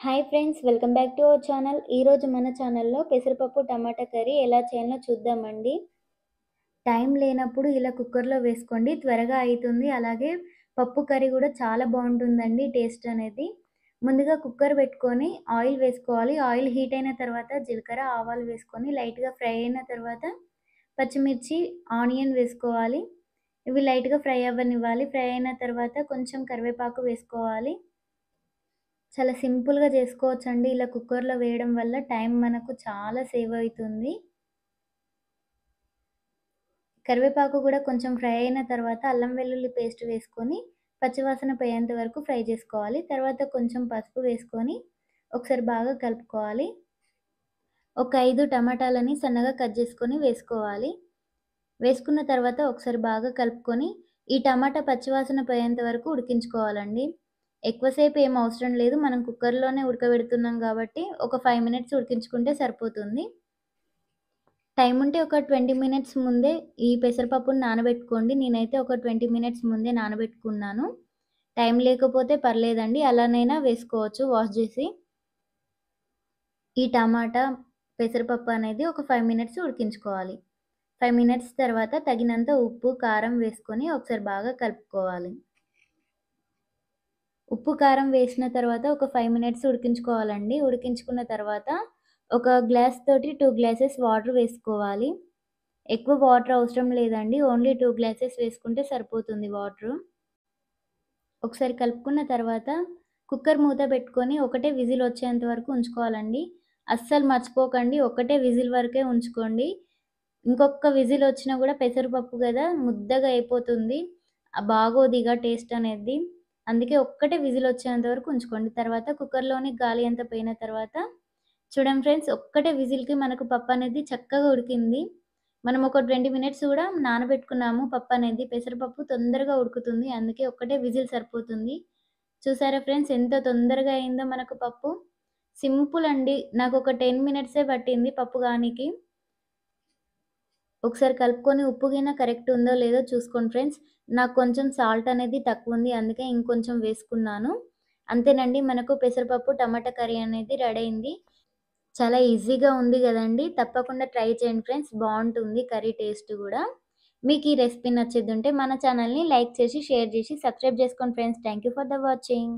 Hi friends, welcome back to our channel. ఈరోజు మన ఛానల్లో పెసరపప్పు టమాటా కర్రీ ఎలా చేయాలో చూద్దామండి. టైం లేనప్పుడు ఇలా కుక్కర్లో వేసుకోండి, త్వరగా అవుతుంది. అలాగే పప్పు కర్రీ కూడా చాలా బాగుంటుందండి టేస్ట్ అనేది. ముందుగా కుక్కర్ పెట్టుకొని ఆయిల్ వేసుకోవాలి. ఆయిల్ హీట్ అయిన తర్వాత జీలకర్ర, ఆవాలు వేసుకొని లైట్గా ఫ్రై అయిన తర్వాత పచ్చిమిర్చి, ఆనియన్ వేసుకోవాలి. ఇవి లైట్గా ఫ్రై అవ్వనివ్వాలి. ఫ్రై అయిన తర్వాత కొంచెం కరివేపాకు వేసుకోవాలి. చాలా సింపుల్‌గా చేసుకోవచ్చండి. ఇలా కుక్కర్‌లో వేయడం వల్ల టైం మనకు చాలా సేవ్ అయితుంది. కరివేపాకు కూడా కొంచెం ఫ్రై అయిన తర్వాత అల్లం వెల్లుల్లి పేస్ట్ వేసుకొని పచ్చివాసన పోయేంత వరకు ఫ్రై చేసుకోవాలి. తర్వాత కొంచెం పసుపు వేసుకొని ఒకసారి బాగా కలుపుకోవాలి. ఒక 5 టమాటాలని సన్నగా కట్ చేసుకొని వేసుకోవాలి. వేసుకున్న తర్వాత ఒకసారి బాగా కలుపుకొని ఈ టమాటా పచ్చివాసన పోయేంత వరకు ఉడికించుకోవాలండి. ఎక్కువసేపు ఏం అవసరం లేదు. మనం కుక్కర్‌లోనే ఉడకబెడుతున్నాం కాబట్టి ఒక 5 మినిట్స్ ఉడికించుకుంటే సరిపోతుంది. టైం ఉంటే ఒక 20 మినిట్స్ ముందే ఈ పెసరపప్పుని నానబెట్టుకోండి. నేనైతే ఒక 20 మినిట్స్ ముందే నానబెట్టుకున్నాను. టైం లేకపోతే పర్లేదండి, అలానైనా వేసుకోవచ్చు వాష్ చేసి. ఈ టమాటా, పెసరపప్పు అనేది ఒక 5 మినిట్స్ ఉడికించుకోవాలి. 5 మినిట్స్ తర్వాత తగినంత ఉప్పు, కారం వేసుకొని ఒకసారి బాగా కలుపుకోవాలి. ఉప్పు, కారం వేసిన తర్వాత ఒక 5 మినిట్స్ ఉడికించుకోవాలండి. ఉడికించుకున్న తర్వాత ఒక గ్లాస్ తోటి 2 గ్లాసెస్ వాటర్ వేసుకోవాలి. ఎక్కువ వాటర్ అవసరం లేదండి. ఓన్లీ 2 గ్లాసెస్ వేసుకుంటే సరిపోతుంది వాటరు. ఒకసారి కలుపుకున్న తర్వాత కుక్కర్ మూత పెట్టుకొని ఒకటే విజిల్ వచ్చేంత వరకు ఉంచుకోవాలండి. అస్సలు మర్చిపోకండి, ఒకటే విజిల్ వరకే ఉంచుకోండి. ఇంకొక్క విజిల్ వచ్చినా కూడా పెసరపప్పు కదా ముద్దగా అయిపోతుంది. బాగోదిగ టేస్ట్ అనేది. అందుకే ఒక్కటే విజిల్ వచ్చేంత వరకు ఉంచుకోండి. తర్వాత కుక్కర్‌లోని గాలి అంతా పోయిన తర్వాత చూడండి ఫ్రెండ్స్, ఒక్కటే విజిల్‌కి మనకు పప్పు అనేది చక్కగా ఉడికింది. మనం ఒక 20 మినిట్స్ కూడా నానబెట్టుకున్నాము పప్పు అనేది. పెసరపప్పు తొందరగా ఉడుకుతుంది. అందుకే ఒక్కటే విజిల్ సరిపోతుంది. చూసారా ఫ్రెండ్స్, ఎంత తొందరగా అయిందో మనకు పప్పు. సింపుల్ అండి. నాకు ఒక 10 మినిట్సే పట్టింది పప్పు గానీకి. ఒకసారి కలుపుకొని ఉప్పు గిన కరెక్ట్ ఉందో లేదో చూసుకోండి ఫ్రెండ్స్. నాకు కొంచెం సాల్ట్ అనేది తక్కువుంది. అందుకే ఇంకొంచెం వేసుకున్నాను. అంతేనండి, మనకు పెసరపప్పు టమాటా కర్రీ అనేది రెడీ అయింది. చాలా ఈజీగా ఉంది గదండీ! తప్పకుండా ట్రై చేయండి ఫ్రెండ్స్. బావుంటుంది కర్రీ టేస్ట్ గూడా. మీకు ఈ రెసిపీ నచ్చేదుంటే మన ఛానల్‌ని లైక్ చేసి, షేర్ చేసి, సబ్స్క్రైబ్ చేసుకోండి friends. Thank you for the watching.